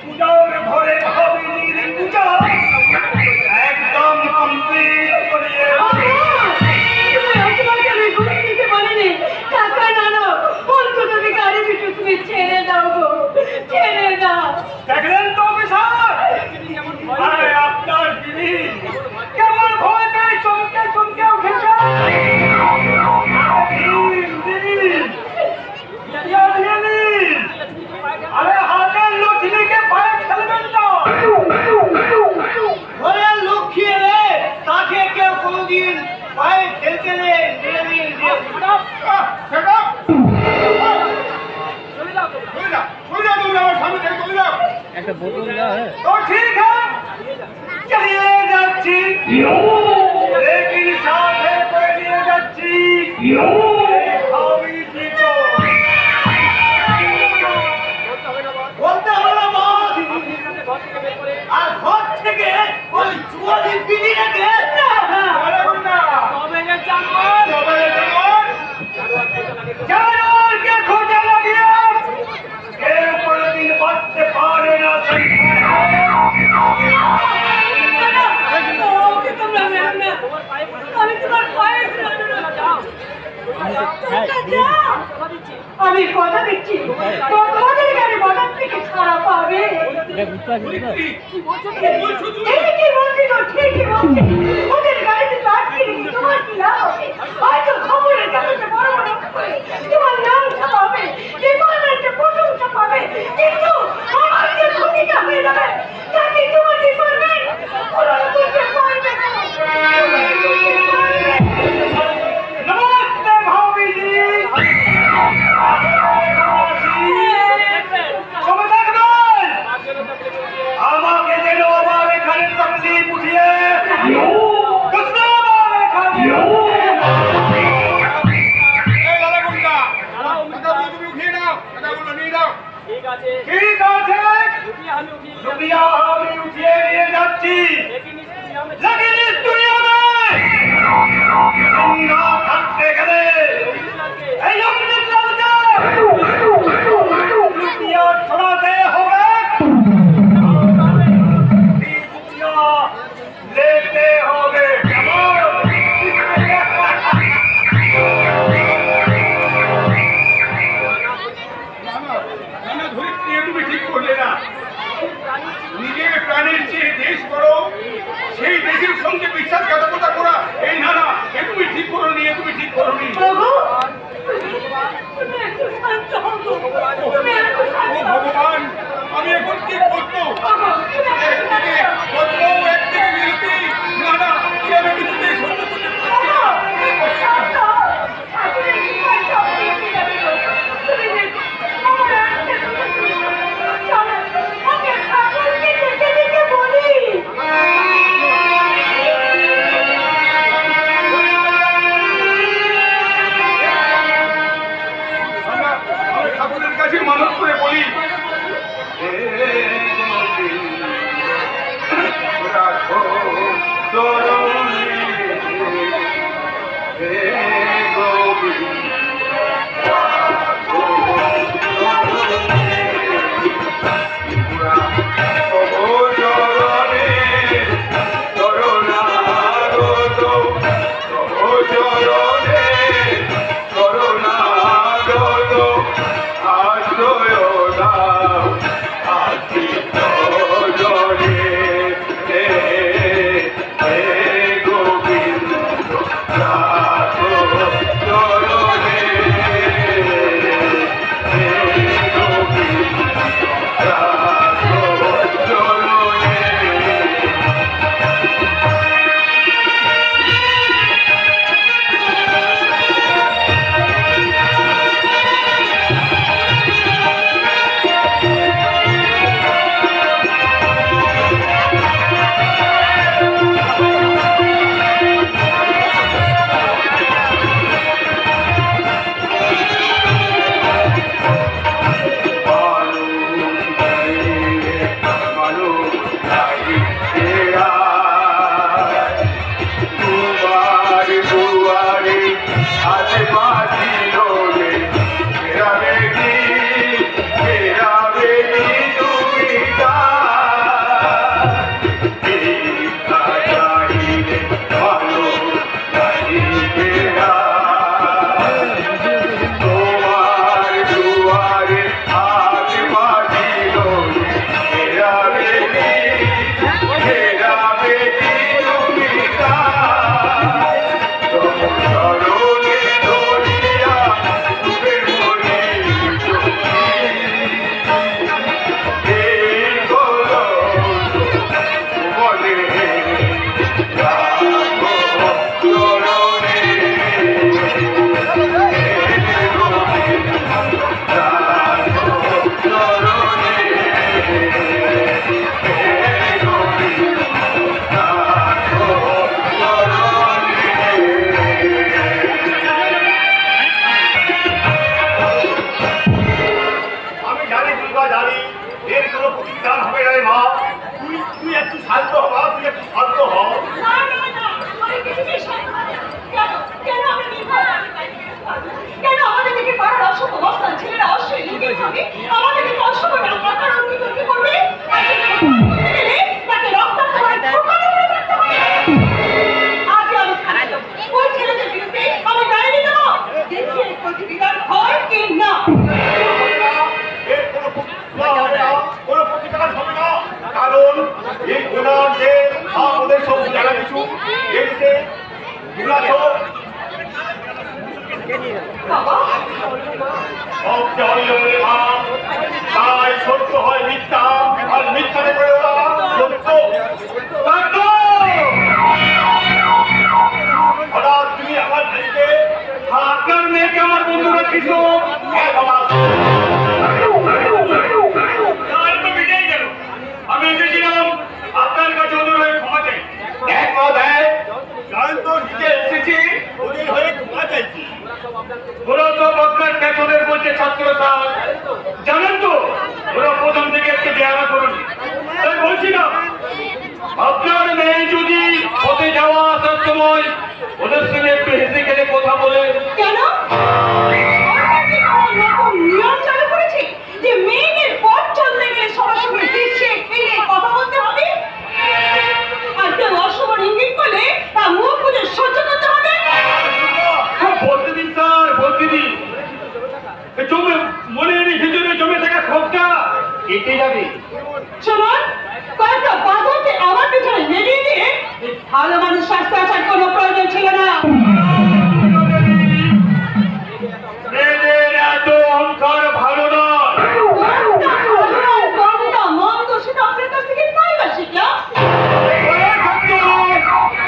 पूजा तो ठीक है, चलिए जाच्छी, लेकिन साथ है पहले जाच्छी भाभी जी को बोलते हो ना बात। আর ঘর থেকে ওই চুয়ালি বিড়ি রেখে জানোয়ারকে খোঁজা লাগিয়ে কেউ কোনোদিন বাঁচতে পারে না। আমি কথা দিচ্ছি তোমাদের গাড়ি বাজার থেকে ছাড়া পাবে। কি বলছি গো, ঠিকই বলছি। ওদের গাড়িতে আটকে রেখে তোমার কি লাভ হবে? হয়তো খবরের কাগজে বড় বড় করে তোমার নাম ছাপাবে, ডিপার্টমেন্টে প্রশংসা পাবে, কিন্তু আমার যে ক্ষতিটা হয়ে যাবে তা কি তোমার ডিপার্টমেন্ট পূরণ করতে পারবে না? নমস্তে ভাবি জি, আমাকে যেন আমার এখানে তকলিফ উঠিয়ে ঠিক আছে, আমি উঠিয়ে নিয়ে যাচ্ছি। लेकिन इस दुनिया में जिंदा থাকতে গেলে এই অগ্নি জ্বালতে দুনিয়া ছড়াতে হবে, দুনিয়া লেতে হবে। তুমি ঠিক করলে না, নিজের প্রাণের চেয়ে দেশ বড়, সেই দেশের সঙ্গে বিশ্বাসঘাতকতা করা এই না না, এ তুমি ঠিক করো নি, তুমি ঠিক করো নি। ভগবান, আমি এখন কি করবো? একদিকে বিরতি, না না, আমি কিছুতেই সহ্য করতে পারছি না। ঠাকুরের কাছে মানত করে বলি, বাবা তাই সত্য হয় মিথ্যা আর মিথ্যা দেখে সত্য। হঠাৎ তুমি আমার মেয়েকে আপনার মেয়েকে আমার বন্ধুরা কিছু গেল। আমি এসেছিলাম আপনার কাছে ওদের হয়ে ক্ষমা চাই। এক দেয় জানেন তো নিজে এসেছি ওদের হয়ে ক্ষমা চাইছি। ওরা সব আপনার পেছনের বলছে ছাত্র সাল জানেন তো ওরা প্রথম থেকে একটু দেয়ারা করুন। তাই বলছি না আপনার মেয়ে যদি হতে যাওয়া আসার সময় ওদের সঙ্গে একটু হেসে খেলে কথা বলে। কেন নিয়ম চালু করেছে যে মেয়েদের পথ চলতে গেলে সবার সঙ্গে হেসে খেলে কথা বলতে হবে, আর কেউ অসমান ইঙ্গিত করলে তা মুখ বুঝে সহ্য করতে হবে। বলতে দিন স্যার, বলতে দিন। জমে মনের ভিতরে জমে থাকা ক্ষোভটা কেটে যাবে। শুনুন, কয়েকটা বাঁধনকে আমার পিছনে লেগিয়ে দিয়ে ভালো মানুষ স্বাস্থ্য আসার কোনো প্রয়োজন ছিল না। মেয়েদের এত অহংকার ভালো নয়।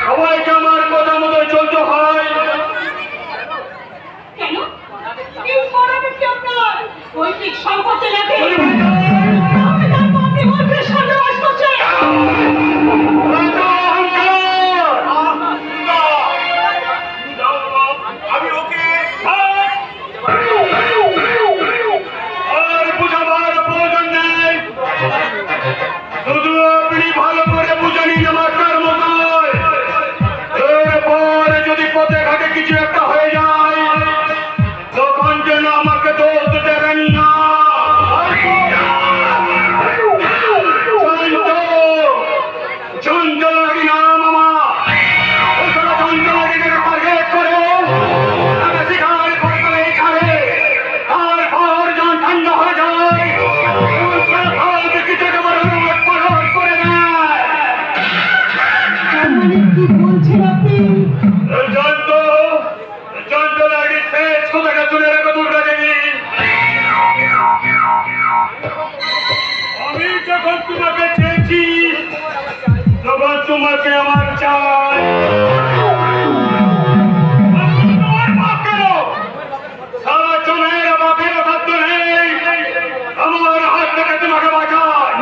সবাইকে আমার কথা মতো চলতে হয়। কেন এই ফরাটা কি আপনার পৈতৃক সম্পত্তি লাগে? আপনি মন্ত্রের সামনে বাস করছেন। আমি ওকে আর বুঝাবার প্রয়োজন নেই। শুধু আপনি ভালো করে বুঝে নিন আমার কর্মকার। এরপরে যদি পথে ঘাটে কিছু একটা হয়ে যায় তখন যেন আমাকে দোষ দেবেন না। চঞ্চলারি নাম আমার চঞ্চলারি টার্গেট করে তাকে শিকার করে ছাড়ে। তারপর যখন ঠান্ডা হয়ে যায় কিছু করে দেয়। কি বলছেন আপনি? চঞ্চলারি শেষ কোথাটা চলে রেখে দুর্গা দেবী। আমি যখন তোমাকে চেয়েছি তখন তোমাকে আমার চাই। তোমার বাপ কেন? সারা জনের বাপের সাধ্য নেই আমার হাত থেকে তোমাকে বাঁচায়।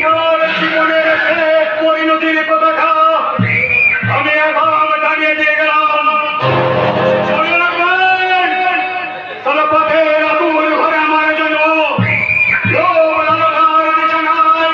তোমার জীবনের শেষ পরিণতির কথাটা আমি এখন জানিয়ে দিয়ে গেলাম। মনে রাখবেন সারা পথের আতুর ঘরে আমার জন্য লোভ লালসার বিছানায়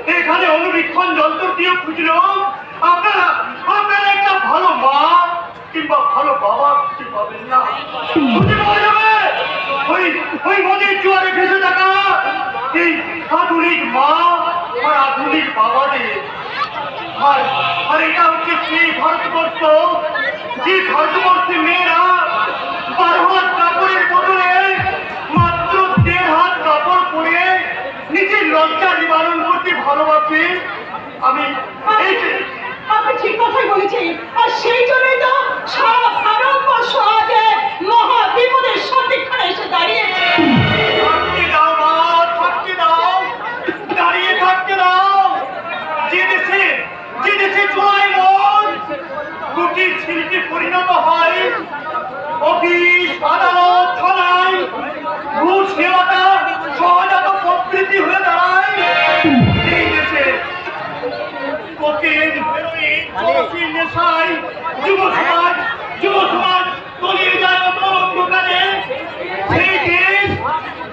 এখানে অনুবীক্ষণ যন্ত্র দিয়ে খুঁজলো আপনারা আপনারা একটা ভালো মা কিংবা ভালো বাবা খুঁজে পাবেন না। খুঁজে পাওয়া যাবে ওই ওই নদীর জোয়ারে ভেসে থাকা এই আধুনিক মা আর আধুনিক বাবাদের। আর এটা হচ্ছে সেই ভারতবর্ষ যে ভারতবর্ষের মেয়েরা 12 হাত কাপড়ের বদলে মাত্র 1.5 হাত কাপড় পরে নিজের লজ্জা নিবারণ করতে ভালোবাসে। আমি এই যে- আপনি ঠিক কথাই বলেছেন। আর সেই জন্যই তো সারা ভারতবর্ষ আজ এক মহা বিপদের সন্ধিক্ষণে এসে দাঁড়িয়েছে। থাকতে দাও মা, থাকতে দাও, দাঁড়িয়ে থাকতে দাও। যে দেশে জোয়ায় মন কুটির শিল্পে পরিণত হয়, অফিস আদালত থানায় ঘুষ নেওয়াটা সহজাত প্রবৃত্তি হয়ে দাঁড়ায়, এই দেশে কোকেন, হেরোইন, চরসের নেশায় যুব সমাজ তলিয়ে যায় অন্ধকারে। সেই দেশ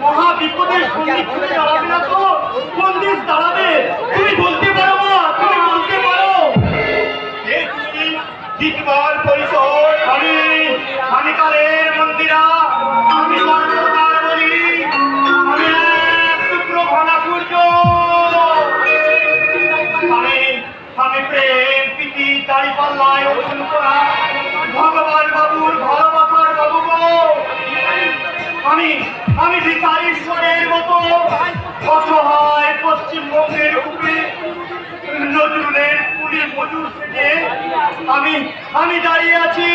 মহা বিপদের সম্মুখীন দাঁড়াবে না তো কোন দেশ দাঁড়াবে? তুমি বলতে পারো মা, তুমি বলতে পারো। জিতবার পরিচয় আমি কালের মন্দিরা, আমি মন্ত্রদার বলি, আমি এক টুকরো ভাঙা সূর্য, আমি প্রেম প্রীতি দাড়ি পাল্লায় অর্জন করা ভগবান বাবুর ভালোবাসার বাবু গো। আমি ভিকারীশ্বরের মতো অসহায় পশ্চিমবঙ্গের উপরে নজরুলের কুলি মজুর থেকে আমি দাঁড়িয়ে আছি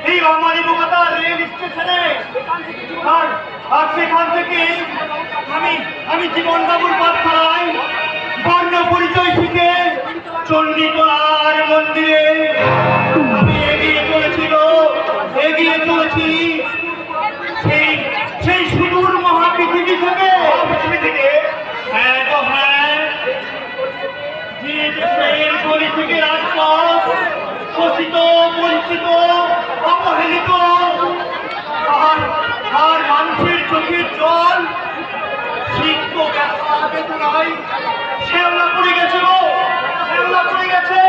এই অমানিকতা রেল স্টেশনে। আর সেখান থেকে আমি জীবন বাবুর পাঠশালায় বর্ণ পরিচয় শিখে চণ্ডীতলার মন্দিরে আমি এগিয়ে চলেছি সেই সুদূর মহাপৃথিবী থেকে। হ্যাঁ তো হ্যাঁ, যে দেশের গলি থেকে রাজপথ শোষিত, বঞ্চিত, অবহেলিত, আর মানুষের চোখের জল সিক্ত বেদনায় শেওলা পড়ে গেছে গো, শেওলা পড়ে গেছে।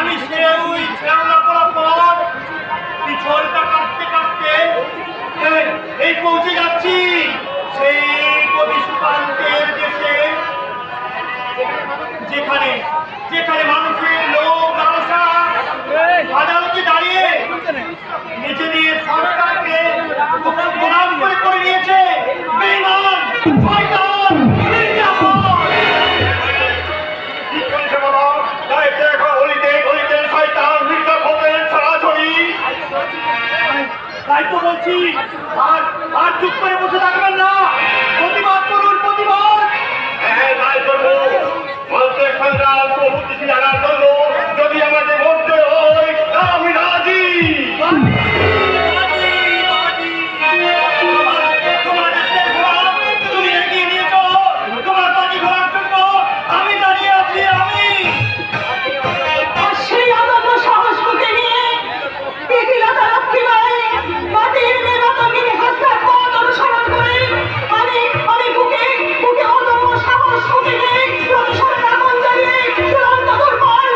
আমি সেই শেওলা পড়া পর পিছলটা কাটতে কাটতে এই পৌঁছে যাচ্ছি সেই কবি সুকান্তের দেশে, যেখানে মানুষের লোক লালসা আদালতে দাঁড়িয়ে নিজেদের সরকারকে প্রণাম করে নিয়েছে বেঈমান, শয়তান, মির্জাফর। কি করেছে বাবা? তাই দেখো গলিতে গলিতে শয়তান মির্জাফরের ছড়াছড়ি। তাই তো বলছি, আর চুপ করে বসে থাকবেন না, প্রতিবাদ করুন, প্রতিবাদ। হ্যাঁ তাই করবো, বলতে সংগ্রাম প্রভৃতি জানার জন্য যদি আমাকে বলতে হয় আমি রাজি। তুমি এগিয়ে নিয়েছ তোমার বাড়ি ঘোরার জন্য, আমি দাঁড়িয়ে আছি। আর সেই অদম্য সাহস বুকে নিয়ে প্রীতিলতা লক্ষ্মীবাঈ মাটির মেধাতঙ্গিনী হাসনার পথ অনুসরণ করে আমি বুকে অদম্য সাহস বুকে নিয়ে প্রতিশোধের আগুন জ্বালিয়ে চূড়ান্ত দুর্বার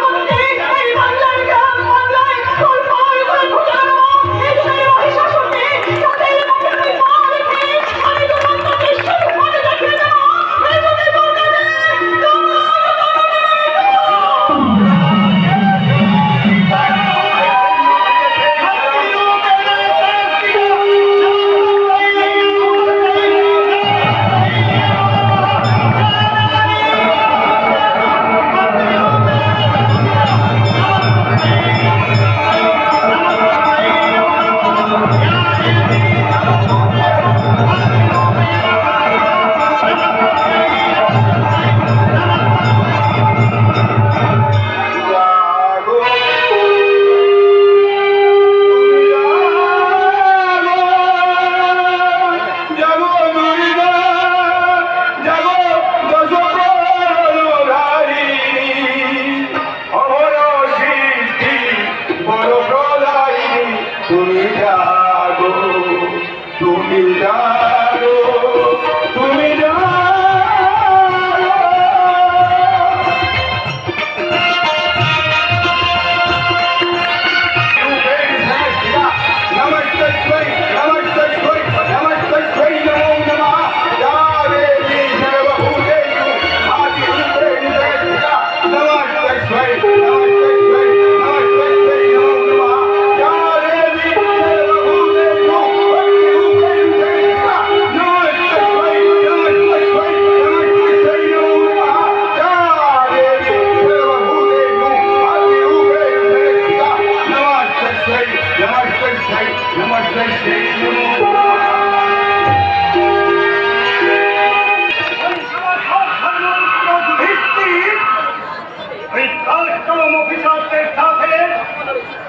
কাস্টম অফিসারদের সাথে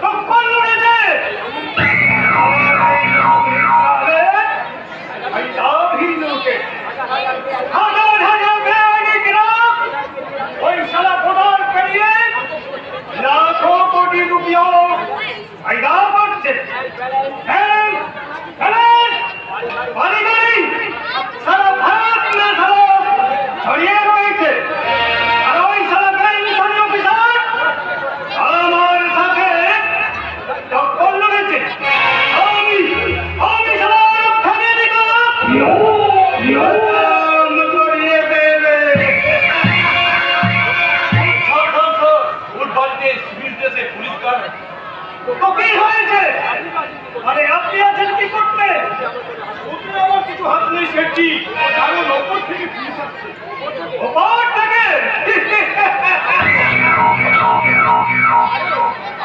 টক্কর লড়েছে। হাজার হাজার বেআইনিরা ওই শালা প্রধান পেরিয়ে লাখো কোটি রুপিয়া ফায়দা করছে। বাড়ি গাড়ি সারা ভারত না সারা ছড়িয়ে রয়েছে। আর ওই সারা বেআইনি অফিসার আমার সাথে টক্কর লড়েছে। আমি সারা রক্ষা দিয়ে দিলাম। তো কি হয়েছে? আরে আপনি আছেন কি করতে? ওদের আমার কিছু হাত নেই সেটি, কারণ ওপর থেকে পুলিশ আসছে। ওপর থেকে?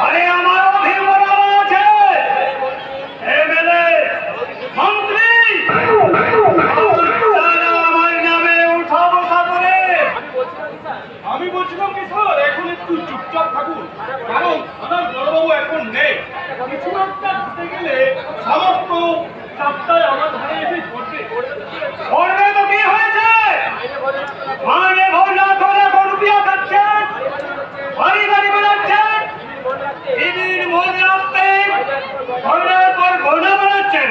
আরে আমার অভিমরা আছে, এমএলএ, মন্ত্রী, তারা আমার নামে উঠা বসা করে। আমি বলছিলাম কি স্যার, এখন একটু চুপচাপ থাকুন, কারণ আমার বড়বাবু এখন নেই। কিছু একটা ঘটে গেলে সমস্ত চাপটাই আমার ধারে এসে পড়বে। পড়বে তো কি হয়েছে? মানে ভোলা করে রুপিয়া খাচ্ছেন, বাড়ি বাড়ি বেড়াচ্ছেন, দিদির মন রাখতে ঘরের পর ঘোড়া বেড়াচ্ছেন।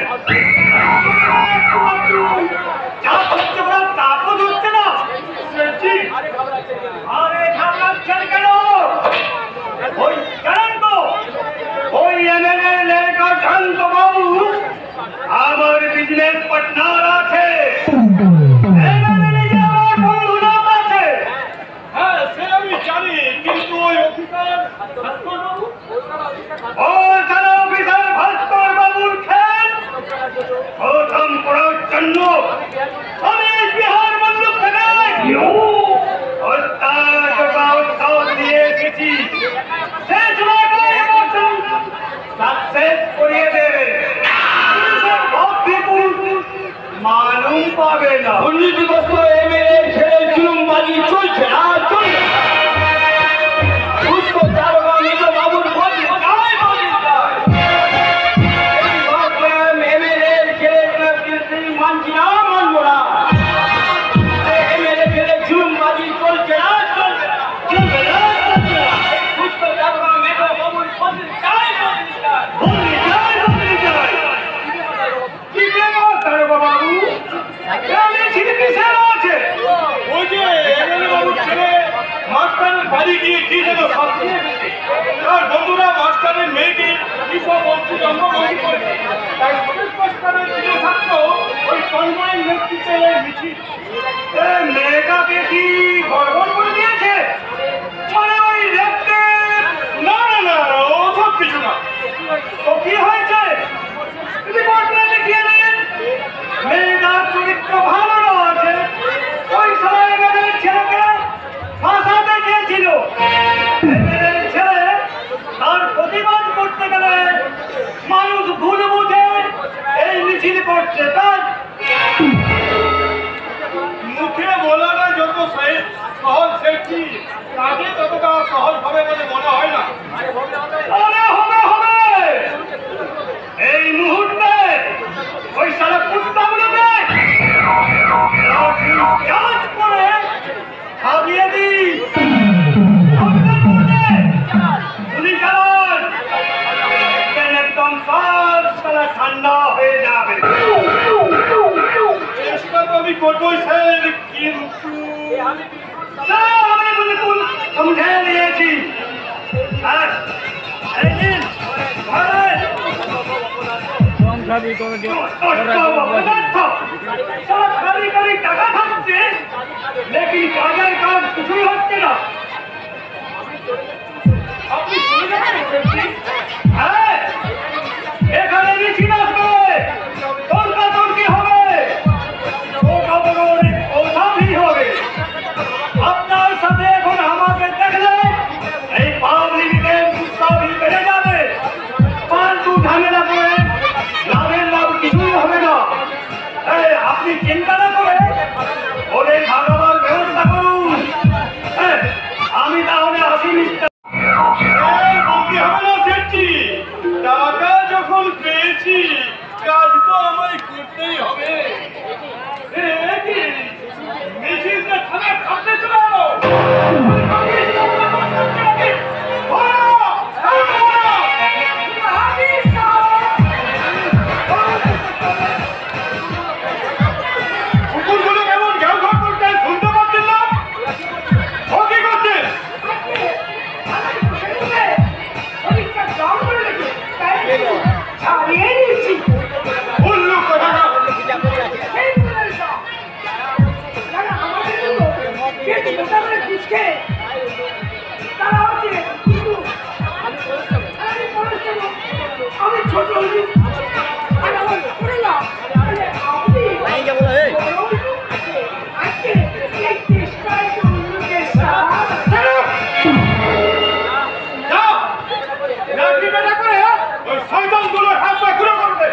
চাপ হচ্ছে বড় তাপও ধরছে না। আরে ঝাপড়াচ্ছেন কেন? ওই জানেন তো, ওই এমএলএ লেখা শান্ত বাবু আমার বিজনেস পার্টনার আছে। এমএলএ নিজে আমার বন্ধু নাম আছে। হ্যাঁ, সে আমি জানি, কিন্তু ওই অফিসার ভাস্কর বাবু, ও সারা অফিসার ভাস্কর বাবুর খেল প্রথম করার জন্য আমি বিহার বন্দুক থেকে দিয়ে এসেছি। মালুম পাবে না। দুর্নীতিগ্রস্ত এমএলএ ছেলে চুলুমবাজি চলছে আর চলবে। বাবুর এমএলএ ছেলে মানছি না, মানবো না। এমএলএ ছেলে চুলুমবাজি চলছে না, চলবে না, চলবে না, চলবে না। বন্ধুরা মাস্টারের মেয়েকে কিসব বস্তু জন্মগ্রহণ করেছে, তাই স্বদেশ মাস্টারের প্রিয় ছাত্র ওই তন্ময়ের নেতৃত্বে মিছিল। মেয়েটাকে কি গড়বড় করে দিয়েছে? মানে ওই দেখতে না না না, ওসব কিছু না। তো কি হয়েছে? রিপোর্টটা দেখিয়ে দিন। মেয়েটার চরিত্র ভালো না আছে, ওই সময় এমএলএর ছেলেকে ফাঁসাতে চেয়েছিল। এমএলএর ছেলে তার প্রতিবাদ করতে গেলে মানুষ ভুল বুঝে এই মিছিল করছে। তাই মুখে বলাটা যত সহজ সেটি, কাজে ততটা সহজ হবে বলে মনে হয় না। আরে হবে হবে, এই মুহূর্তে ওই সারা কুত্তাগুলোকে চার্জ করে খাবিয়ে দিই। একদম সব সারা ঠান্ডা হয়ে যাবে। চেষ্টা তো আমি করবোই স্যার, কিন্তু আমি বিলকুল সমঝে নিয়েছি। টাকা থাকছে, লেকিন কাজের কাজ কিছুই হচ্ছে না। আপনি চলে যাবেন? হ্যাঁ, এখানে মিছিল আসবে, তর্কাতর্কি হবে, ওঠাবি হবে। আপনার সাথে এখন আমাকে দেখলে এই পাবলিকের উৎসাহী বেড়ে যাবে। ফালতু ঝামেলা করে লাভের লাভ কিছুই হবে না। আপনি চিন্তা না করে ওদের ভাগাবার ব্যবস্থা করুন। আমি তাহলে আসি। লাঠি বেটা করে ওই শয়তানগুলোর হাত পা খুলে করবে।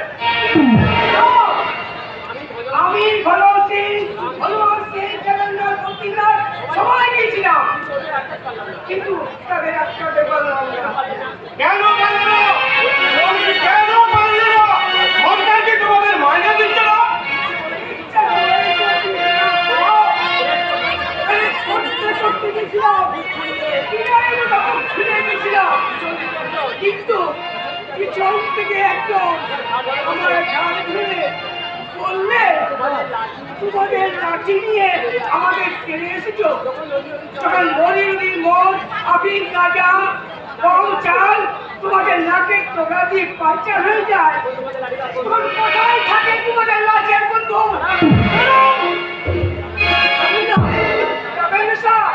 আমি ভালো আছি, ক্যালেন্ডার পত্রিকা সবাই গিয়েছিলাম, কিন্তু তাদের আটকাতে পারলাম না। কেন পারলে না? তুমি কেন পারলে না? সরকার কি তোমাদের মাইনে দিচ্ছে না? করতে গেছিলাম, কিন্তু পিছন থেকে একজন আমার ঘাট ধরে বললে, তোমাদের লাঠি নিয়ে আমাদের ফিরে এসেছো, যখন লরি মদ, আবির, গাঁজা, গম, চাল তোমাদের নাকের টোকা দিয়ে পাচার হয়ে যায়, তখন কোথায় থাকে তোমাদের লাশের বন্ধু? যাবেন না স্যার,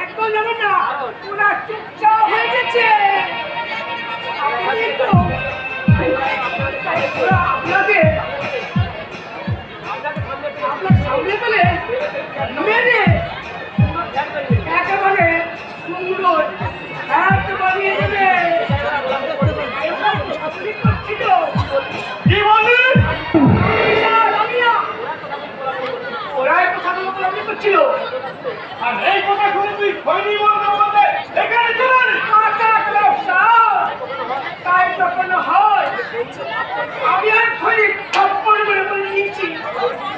একদম যাবেন না, ওরা চুপচাপ হয়ে গেছে। আপনাদের আপনার সামনে পেলে মেরে একেবারে সুন্দর হাত বানিয়ে দেবে। কি বলি? ওরাই কথাগুলো বলাবলি করছিল। আর এই কথা শুনে তুই খৈনি বলতে বলতে এখানে চলে আলি। তাই যখন হয় আমি আর খৈনি থাপ্পড় করে বলে দিয়েছি।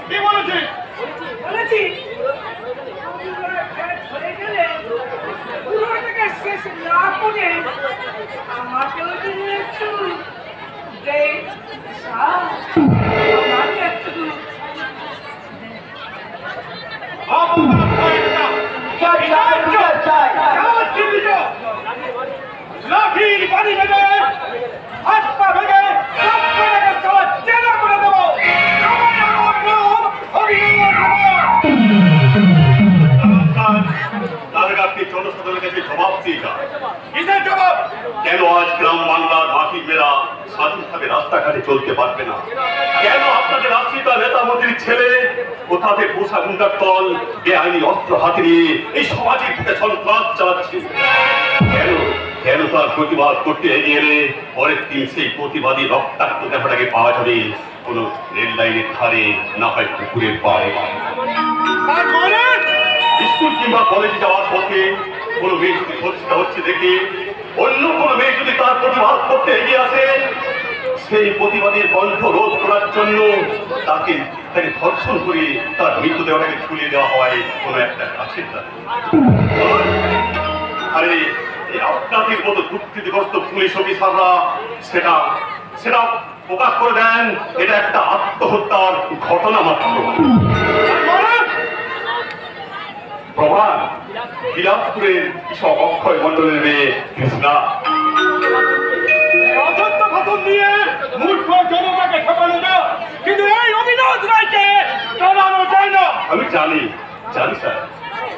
কি বলেছিস? বলেছি ধরে গেলে পুরোটাকে শেষ না করে আমাকেও যদি একটু দেয়, আমাকে একটু লাঠির বাড়ি ভেঙে হাত পা ভেঙে সব কটাকে সবার চেনা করে দেবো। তাদের কাছে জনসাধারণের কাছে জবাব দিয়ে যায়। কিসের জবাব? কেন আজ গ্রাম বাংলার মাটিমেরা স্বাধীনভাবে রাস্তাঘাটে চলতে পারবে না? কেন আপনাদের আশ্রিতা নেতা মন্ত্রীর ছেলে ও তাদের পোষা গুন্ডার দল বেআইনি অস্ত্র হাতে নিয়ে এই সমাজের বুকে সন্ত্রাস চালাচ্ছে? কেন তার প্রতিবাদ করতে এগিয়ে এলে পরের দিন সেই প্রতিবাদী রক্তাক্ত দেহটাকে পাওয়া যাবে কোনো রেল লাইনের ধারে, না হয় পুকুরের পাড়ে? স্কুল কিংবা কলেজে যাওয়ার পথে কোনো মেয়ে যদি ধর্ষিত হচ্ছে দেখে অন্য কোনো মেয়ে যদি তার প্রতিবাদ করতে এগিয়ে আসে, সেই প্রতিবাদের কণ্ঠ রোধ করার জন্য তাকে ধর্ষণ করে তার মৃতদেহটাকে ঝুলিয়ে দেওয়া হয় কোনো একটা গাছের দ্বারা। আরে আপনাদের মতো দুর্নীতিগ্রস্ত পুলিশ অফিসাররা সেটা প্রকাশ করে দেন এটা একটা আত্মহত্যার ঘটনা মাত্র। প্রমাণ বিলাসপুরের কৃষক অক্ষয় মন্ডলের মেয়ে কৃষ্ণা। অসত্য ভাষণ দিয়ে মূর্খ জনতাকে ঠকানো না, কিন্তু এই অবিনাশ রায়কে টানানো যায় না। আমি জানি স্যার,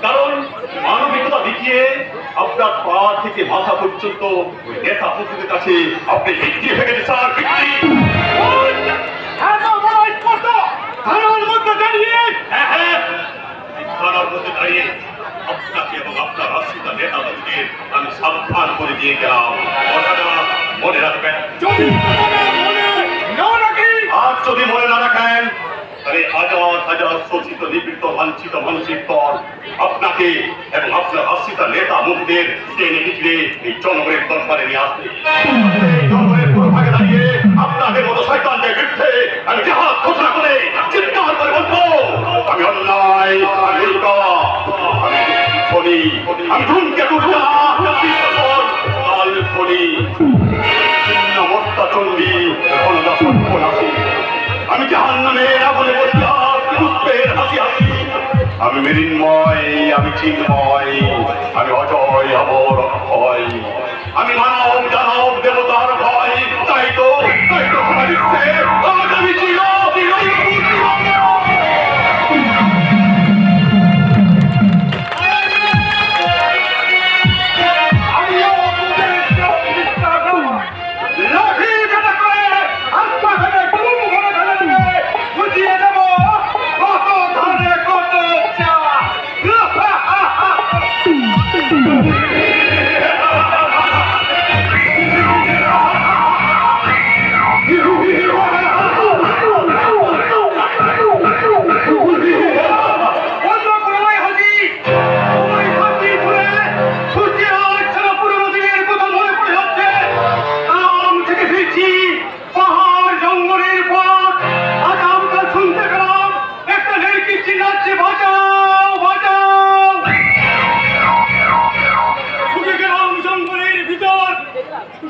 কারণ মানবিকতা দেখিয়ে আপনার পা থেকে মাথা পর্যন্ত ওই নেতা মন্ত্রীদের কাছে আপনি বিক্রি হয়ে গেছে স্যার, বিক্রি। থানার মধ্যে দাঁড়িয়ে আপনাকে এবং আপনার আশ্রিত নেতা মন্ত্রীদের আমি সাবধান করে দিয়ে গেলাম। কথাটা মনে রাখবেন। আর যদি মনে না রাখেন তাহলে হাজার হাজার শোষিত, নিপীড়িত, লাঞ্ছিত মানুষের দল আপনাকে এবং আপনার আশ্রিত নেতা মন্ত্রীদের টেনে হিচড়ে এই জনগণের দরবারে নিয়ে আসবে। জনগণের পুরোভাগে দাঁড়িয়ে আপনাদের মতো শয়তানদের বিরুদ্ধে আমি জাহাজ ঘোষণা করে চিৎকার করে বলবো, আমি অন্যায়, আমি খনি, আমি ধুমকে দুর্গা, কাল খনি, নমস্তা চণ্ডী, আমি জাহান্নামের আগুনে পড়িয়া পুষ্পের হাসি হাসি, আমি মৃন্ময়, আমি চিন্ময়, আমি অজয়, অমর, অক্ষয়, আমি মানব দানব দেবতার ভয়, তাই তো সমাজে আমি চির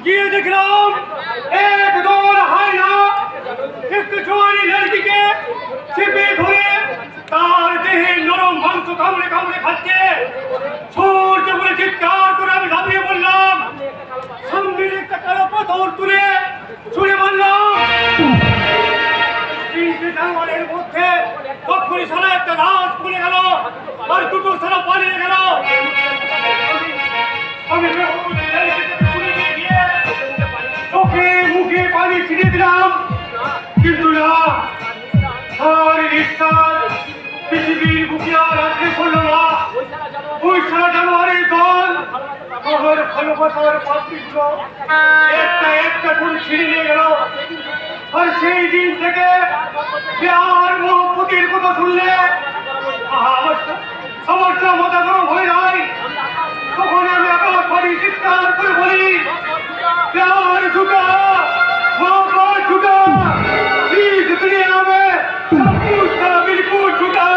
গিয়ে দেখলাম এক দল হায়না একটু জোয়ারি লড়কিকে চেপে ধরে তার দেহে নরম মাংস কামড়ে কামড়ে খাচ্ছে। সূর্য বলে চিৎকার করে আমি ঝাঁপিয়ে পড়লাম, সামনের একটা কালো পাথর তুলে ছুঁড়ে মারলাম। 3টে জানোয়ারের মধ্যে তখনই সারা একটা লাশ পড়ে গেল, আর 2টো সারা পালিয়ে গেল। আমি চোখে মুখে পানি ছিটিয়ে দিলাম, কিন্তু না, তার নিঃশ্বাস পৃথিবীর বুকে আর আজকে পড়ল না। ওই সারা জানোয়ারের দল আমার ভালোবাসার পাত্রীগুলো একটা একটা করে ছিঁড়ে নিয়ে গেল। আর সেই দিন থেকে আর মোহব্বতের কথা শুনলে সমস্যা মাথা গরম হয়ে যায়। তখন আমি আকাশ বাড়ি চিৎকার করে বলি, प्यार झुका, मोहब्बत झुका, इस दुनिया में सब कुछ था बिल्कुल झूठा,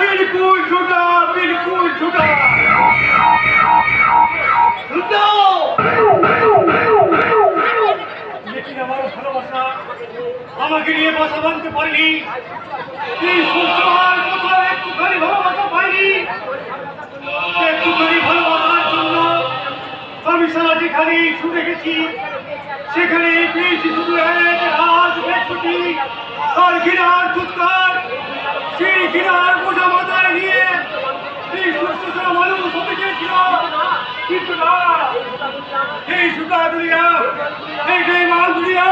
बिल्कुल झूठा, बिल्कुल झूठा। लेकिन हमारा ভালোবাসা আমাকে নিয়ে বাসা বাঁধতে পারেনি। এই সূর্যবার কোথাও একটুখানি ভালোবাসা পাইনি। একটুখানি ভালোবাসার জন্য আমি সারা যেখানে ছুটে গেছি সেখানে পেয়েছি শুধু এক রাত বেছুটি আর ঘৃণার চুৎকার। সেই ঘৃণার বোঝা মাথায় নিয়ে এই সুস্থ ছাড়া মানুষ হতে চেয়েছিল, কিন্তু না, এই সুতা দুনিয়া, এই বেঈমান দুনিয়া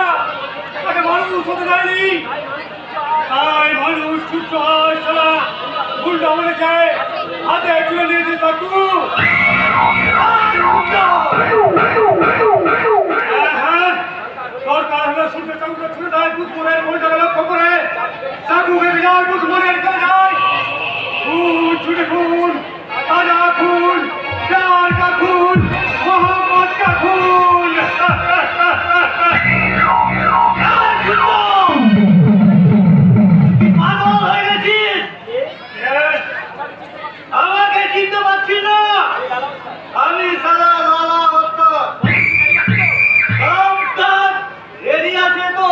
তাকে মানুষ হতে দেয়নি। তাই মানুষ সূর্য হয় সারা গুন্ডা মনে চায়, হাতে তুলে নিয়েছে তাকু। দরকার হলে সূর্য চন্দ্র ছুটে যায় দুধমনের মহিলাকে লক্ষ্য করে, চাকু বেঁধে যায় দুধমনের চলে যায়। খুন ছুটে খুন, তাজা খুন, প্যার কা খুন, মোহাম্মদ কা খুন। পাগল হয়ে গেছিস? আমাকে চিনতে পারছি না? আমি সারা লালা ভক্ত। রেডি আছে তো?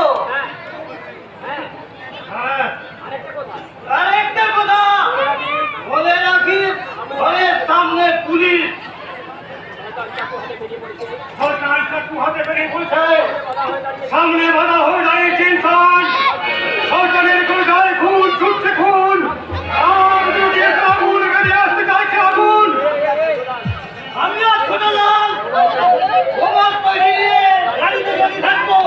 আরেকটা কথা বলে রাখিস, ঘরের সামনে পুলিশ। সরকার চাকু হাতে বেরিয়ে বলছে, সামনে বাধা হয়ে দাঁড়িয়েছে ইনসান। সরকারের গোলগায় খুন ছুটছে খুন, আর যদি আগুন বেরিয়ে আসতে চাইছে আগুন। আমি আর ছোট লাল তোমার পয়সা নিয়ে গাড়িতে গাড়ি থাকবো।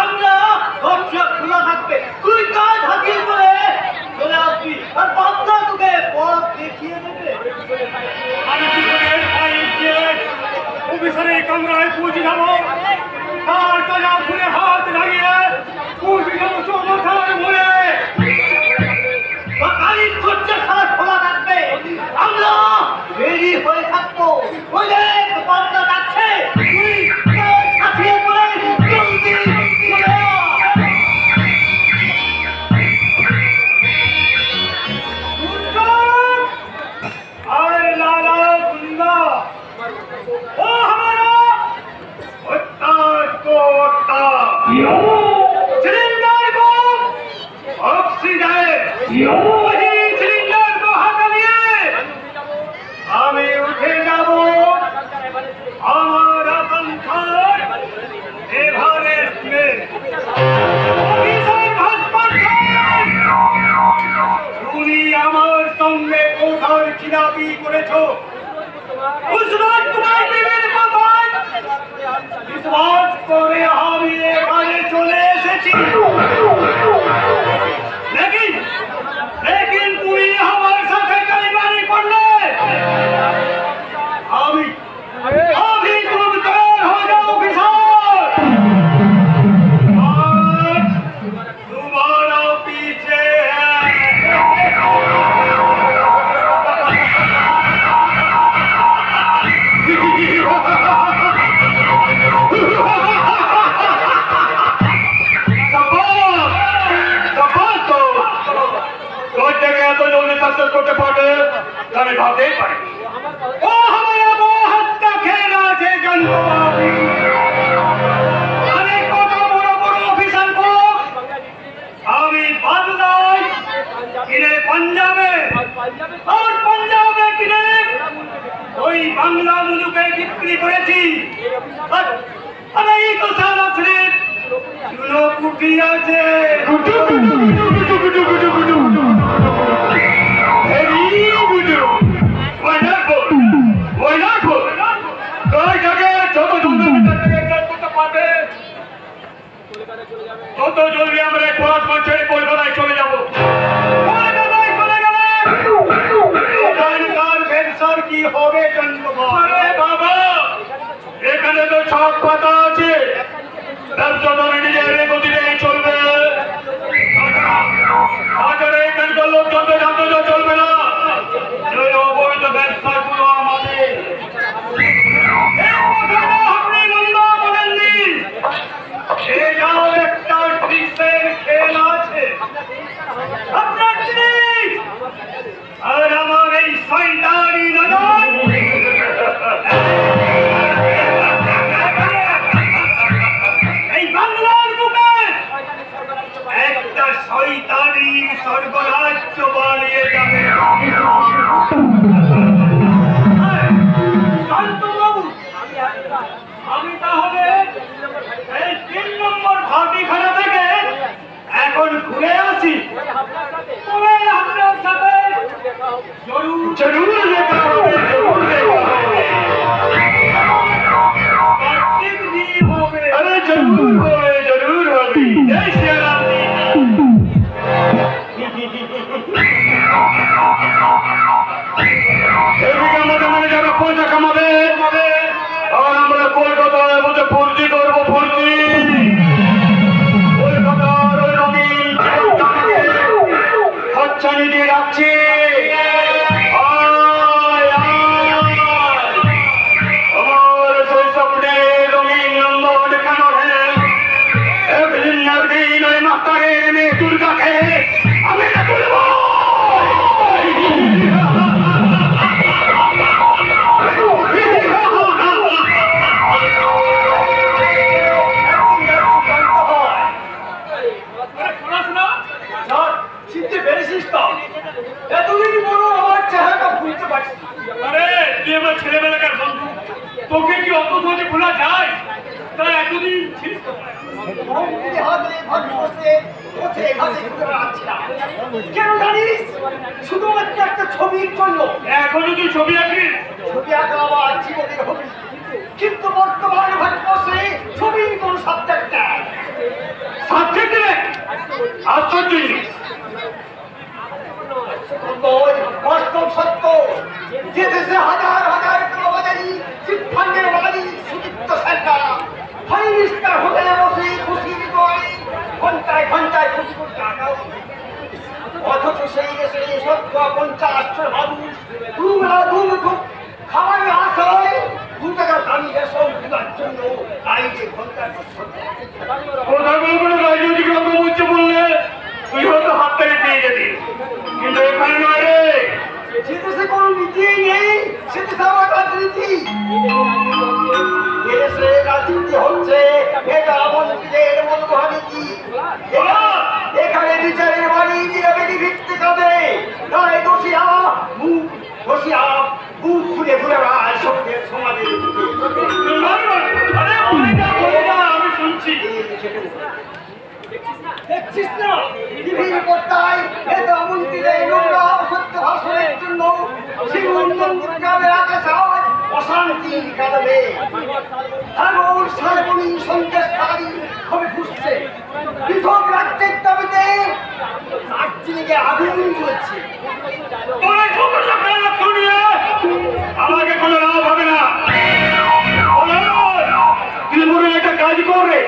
আমরা দরজা খোলা থাকবে, তুই কাজ হাতিয়ে করে চলে আসবি, আর বাচ্চা তোকে পথ দেখিয়ে দেবে। আমি পিছনের পাইপ দিয়ে অফিসারের কামরায় পৌঁছে যাবো, তার তাজা খুলে হাত লাগিয়ে পৌঁছে যাবো চৌমাথার মোড়ে। গাড়ির দরজা সারা খোলা থাকবে, আমরা রেডি হয়ে থাকবো। ওই দেখ বাচ্চা যাচ্ছে, তুই কাজ হাতিয়ে করে জলদি চলে আয়। अरे लाला गुंडा, ओ हमारा को सिलेंडर को ऑक्सीजन सिलेंडर को हटाइए। আমি উঠে যাব हमारा पंखर एवरेस्ट में। তুমি আমার সঙ্গে কোথায় খিলাপি করেছো? उस रात तुम्हारे বিবির কথায় বিশ্বাস করে আমি এখানে চলে এসেছি। लेकिन তুমি আমার সাথে গালিবারি করলে। अभी तुम तैयार हो जाओ किसान, तुम्हारा पीछे है। Suppose করে ও हमारा वो हत्या खेला जे जन्मभूमि अरे কত বড় বড় অফিসার কো আমি বাংলায় কিনে পাঞ্জাবে আর পাঞ্জাবে কিনে ওই বাংলা মুলুকে বিক্রি করেছি আর এই তো সারা সিলেট গুলো কুটি আছে কুটু কুটু কুটু কুটু কুটু কুটু এই কুটু ওয়ান্ডারফুল কই জায়গা যত জলদি ভিতরে কাজ করতে পারবে তত জলদি আমরা পড়াশোনা ছেড়ে কলকাতায় চলে যাব কলকাতায় চলে গেলে ওখানকার ব্যবসার কি হবে আরে বাবা এখানে তো সব কথা আছে ব্যবসা ধরে নিজের গতিতেই চলবে আজরে এখানকার লোকজন তো জানতে চলবে না যে অবৈধ ব্যবসাগুলো আমাদের আপনি লম্বা বলেননি এটাও একটা ট্রিক্সের খেল আছে আপনার ট্রিক্স আর আমার এই শয়তানি নজর এই বাংলার বুকে একটা শয়তানি স্বর্গরাজ্য বানিয়ে যাবে শান্তবাবু আমি তাহলে এই 3 নম্বর ভাটিখানা থেকে এখন ঘুরে আসি তবে আপনার সাথে জরুর দেখা হবে अरे जरूर होगी जय श्री राम এদিকে আমাদের মানে যারা পয়সা কামাবে আর আমরা কলকাতায় বসে ফুর্তি করবো ফুর্তি কলকাতার ওই রঙিন হাতছানি দিয়ে রাখছি ছেলেবেলাকার বন্ধু তোকে কি অত সহজে ভোলা যায় তাই এতদিন ছিলিস কেন জানিস শুধুমাত্র একটা ছবির জন্য এখনো তুই ছবি আঁকিস ছবি আঁকা আমার জীবনের হবি কিন্তু বর্তমানে ভারতবর্ষে ছবির কোন সাবজেক্ট নেই সাবজেক্ট নেই আশ্চর্য জিনিস বাস্তব সত্য যে দেশে হাজার হাজার কর্মচারী চিটফান্ডের মালিক সুদীপ্ত সরকার 5 স্টার হোটেলে বসে খুশির দোয়ারে ঘন্টায় ঘন্টায় কোটি কোটি টাকা অথচ সেই দেশে 50 জন মানুষ দুবেলা দুমুঠো খাবারের আশায় 2 টাকা দামি রেশন কেনার জন্য আইনে ঘন্টার কথাগুলো কোনো রাজনৈতিক রকম বললে তুই হয়তো হাত থেকে পেয়ে যাবি কিন্তু এখানে নয় রে যে দেশে কোনো নীতি নেই সে দেশে আমার রাজনীতি দেশে রাজনীতি হচ্ছে এটা মন্ত্রীদের মনোভাবনীতি এখানে বিচারের বাড়ি নিরাপেক্ষে ভিত্তি হবে তাই দোষীরা বুক খুলে ঘুরে বেড়ায় সঙ্গে সমাজের আমি শুনছি দেখছিস না টিভির পর্দায় নেতা মন্ত্রীদের নোংরা অসত্য ভাষণের জন্য গ্রামের আকাশ আজ অশান্তির কারণে ভাঙর সারবণী সন্দেশকারী হবে ফুসছে পৃথক রাজ্যের দাবিতে দার্জিলিংয়ে আগুন জ্বলছে আমাকে কোনো লাভ হবে না তুই মনে একটা কাজ করবে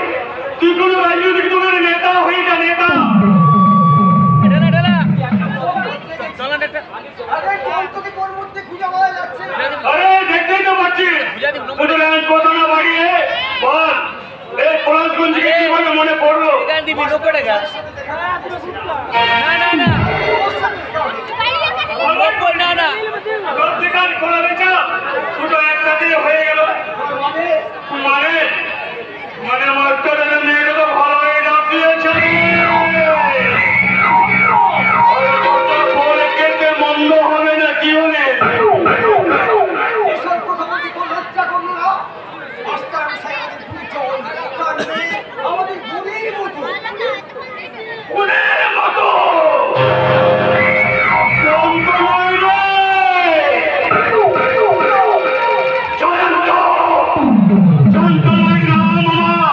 তুই কোনো রাজনৈতিক দলের নেতা হয়ে যা নেতা আরে দেখতেই তো পাচ্ছি কথা না বাড়িয়ে বল এই পলাশগঞ্জকে কিভাবে মনে পড়লো না রদ্রিকার খোলা বেচা দুটো একসাথে হয়ে গেল। মানে মানে মাস্টারের মেয়েটা তো ভালো হয়ে যাচ্ছে। মন্দ হবে না কি হলে এসব কথা বলতে কোনো লজ্জা করলো না? মাস্টার মশাই আমাদের দুজন, তার মেয়ে আমাদের বোনের মতো। উনের মতো জন্ত নয় রে। জয়ন্ত জন্ত নয় না মামা।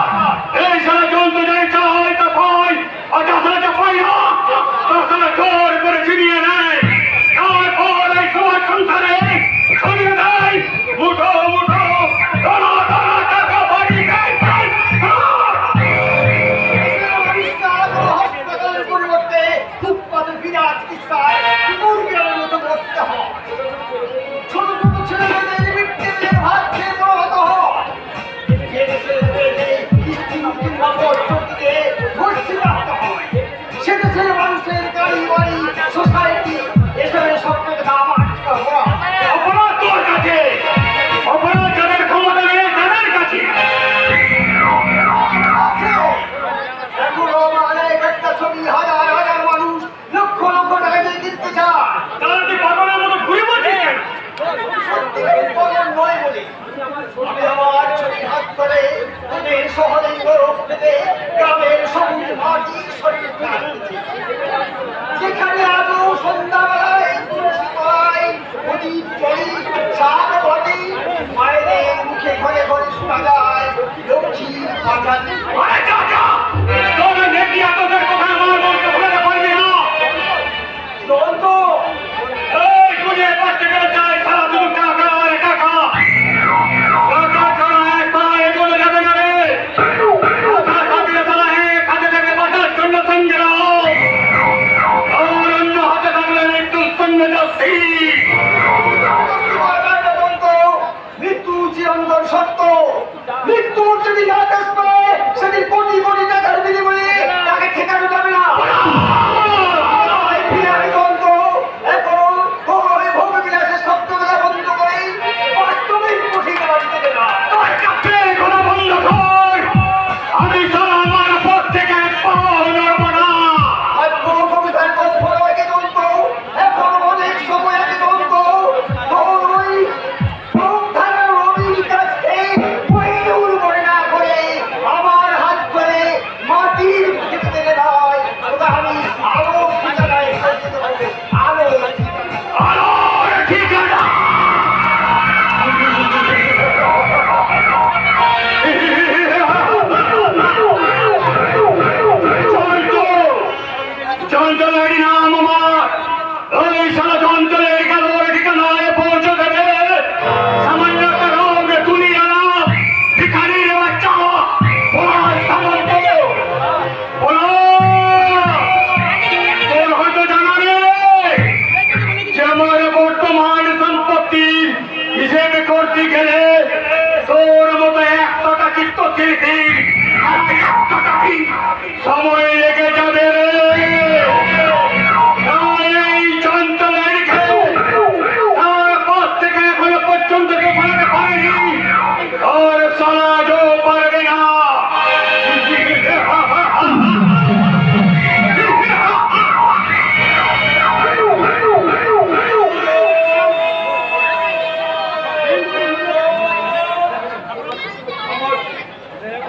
এই সারা জন্ত যাই চাই তা পাই, আর তাছাড়া পাই না তাছাড়া জোর করে ছিনিয়ে নেয়। তারপর এই সমাজ সংসারে ছড়িয়ে দেয় মুঠো মুঠো দানা দানা টাকা বাড়ি দেয়। হাসপাতালের পরিবর্তে ফুটপাতের বিনা চিকিৎসায় মুরগির মতো করতে হয়। ছোট ছোট ছেলে মেয়েদের মিট্টে দিয়ে ভাত খেয়ে বড় হতে হয়। যে দেশের মেয়েদের কিস্তি মুক্তির বাবদ চোখে ভর্তি রাখতে হয়। সে দেশের মানুষের গাড়ি বাড়ি সোসাইটি এসবের স্বপ্নের দাম আটকে হওয়া। অপরাধ তোর কাছে, অপরাধ যাদের ক্ষমতা নেই তাদের কাছে। এখনো মানে একটা ছবি হাজার হাজার মানুষ লক্ষ লক্ষ টাকা দিয়ে কিনতে চায়। তারা তুই পাগলের মতো ঘুরে পড়ছিস। সত্যিকারের পাগল নয় বলে আমি আমার ছবি হাত করে ওদের শহরের গৌরব পেতে গ্রামের সবুজ মাটি শরীর রাখতেছি। যেখানে আজও সন্ধ্যাবেলায় তুলসী তলায় প্রদীপ জ্বলি, শাক ঘটে, মায়েদের মুখে ঘরে ঘরে শোনা যায় লক্ষ্মীর বাজান। আরে যা যা, তোর নেকি তোদের কথা আমার মনকে ভুলাতে পারবি না। দন্ত এই তুই বাচ্চা গেলে চাই সারা শুধু টাকা আর টাকা। টাকা ছাড়া এক পা এগোনো যাবে না রে। টাকা থাকলে তারা এক হাতে থেকে বাঁচার জন্য সঙ্গে রাও, আর অন্য হাতে থাকলে মৃত্যুর সঙ্গে যাচ্ছি। মৃত্যু চিরন্তন সত্য। মৃত্যুর যদি আদেশ পায় সেদিন কোটি কোটি টাকার বিনিময়ে তাকে ঠেকানো যাবে না। এখন ওই ভোগ বিলাসের শব্দ বন্ধ করে বাস্তবিক কঠিন বাড়িতে দেওয়া। তোর কাছে কোনো বন্ধ কর। আমি সারা আমার পথ থেকে পাও নড়ব না। আর কোন কবিতার গল্প নয় কে দন্ত। এখন অনেক সময় আছে দন্ত। ওই প্রধানের রবির কাছে ময়ূর মনে না করে আমার হাত ধরে মাটির মুখে টেনে নয় ওটা আমি আলো ঠিকানায় পৌঁছে দেবো। আলো আলোর ঠিকানা। চঞ্চলের নাম আমার। ওই সারা চঞ্চলের কালোর ঠিকানায় পৌঁছে দেবে। সামান্য একটা রোগ তুলি আনা ভিখারির বাচ্চা পলাশ সামন্ত। তোর হয়তো জানা নেই যে আমার বর্তমান সম্পত্তি হিসেবে করতে গেলে তোর মতো 100টা চিত্রশিল্পীর 100টা সময় লেগে যাবে রে। তাই এই চঞ্চলের খেয়ে তার পথ থেকে এখনো পর্যন্ত কেউ ফেরাতে পারেনি, আর সমাজও পারবে না।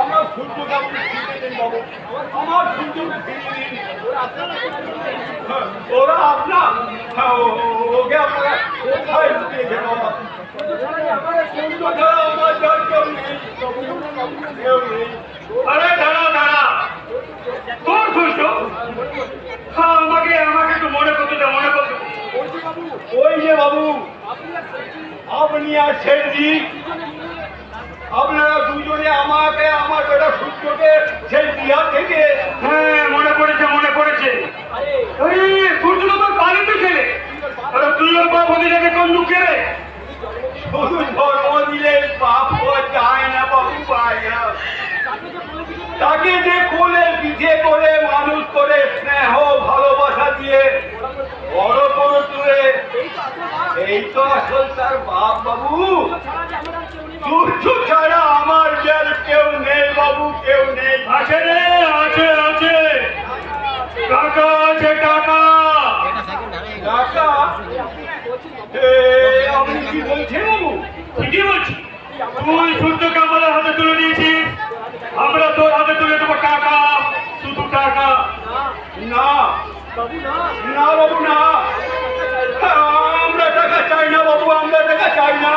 আমার সূর্যকে আপনি ফিরিয়ে দিন বাবু, আমার সূর্যকে ফিরিয়ে দিন। ওরা আপনার ওকে আপনারা কোথায় লুকিয়েছে বাবা? সূর্য ছাড়া আমার যার কেউ নেই, কেউ নেই। আরে দাঁড়া দাঁড়া, তোর সূর্য? হ্যাঁ, আমাকে একটু মনে করতে দে, মনে করতে দে। ওই যে বাবু, আপনি আর শেঠজি, আপনারা দুজনে আমাকে আমার বেটা সূর্যকে সেই বিহার থেকে। হ্যাঁ, মনে পড়েছে মনে পড়েছে। আরে সূর্য তো তোর পালিত ছেলে। আরে তুই ওর বাপ হতে কোন লুকিয়ে রে? শুধু ধর্ম দিলে পাপ হওয়া যায় না বাবু ভাই। তাকে যে কোলে পিঠে করে মানুষ করে স্নেহ ভালোবাসা দিয়ে বড় করে তুলে এই তো আসল তার বাপ বাবু। সূর্য ছাড়া আমার যার কেউ নেই বাবু, কেউ নেই। আছে রে, আছে আছে, টাকা আছে, টাকা। টাকা? আপনি কি বলছেন বাবু? ঠিকই বলছি, তুই সূর্যকে আমাদের হাতে তুলে দিয়েছিস, আমরা তোর হাতে তুলে দেবো টাকা, শুধু টাকা। না না বাবু না, আমরা টাকা চাই না বাবু, আমরা টাকা চাই না।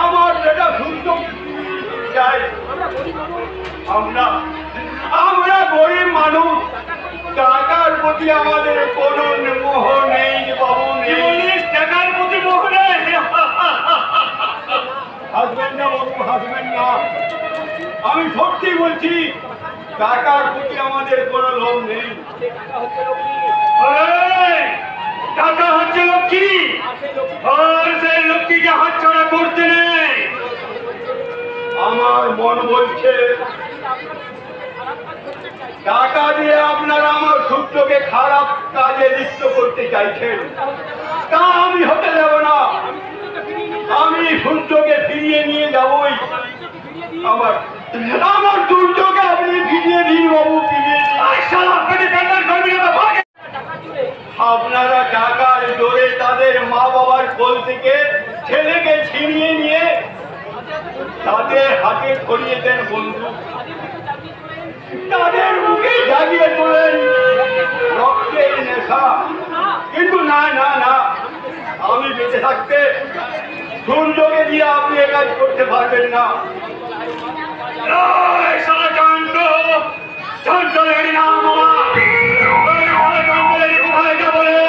আমার যেটা সূর্য চাই। আমরা গরিব মানুষ, টাকার প্রতি আমাদের কোনো মোহ নেই বাবু, নেই। টাকার প্রতি মোহ নেই? হাসবেন না বাবু, হাসবেন না, আমি সত্যি বলছি, টাকার প্রতি আমাদের কোনো লোভ নেই। এই, টাকা হচ্ছে লক্ষ্মী, আর সেই লক্ষ্মীকে হাতছাড়া করতে নেই। আমার মন বলছে টাকা দিয়ে আপনারা আমার সূর্যকে খারাপ কাজে লিপ্ত করতে চাইছেন, তা আমি হতে দেব না। আমি সূর্যকে ফিরিয়ে নিয়ে যাবই। আমার সূর্যকে আপনি ফিরিয়ে দিন বাবু, ফিরিয়ে দিন। আপনারা টাকার জোরে তাদের মা বাবার কোল থেকে ছেলেকে ছিনিয়ে নিয়ে তাদের হাতে ধরিয়ে দেন বন্ধু, তাদের মুখে জাগিয়ে তোলেন রক্তের নেশা। কিন্তু না না না, আমি বেঁচে থাকতে সূর্যকে দিয়ে আপনি এ কাজ করতে পারবেন না। কোথায় বলে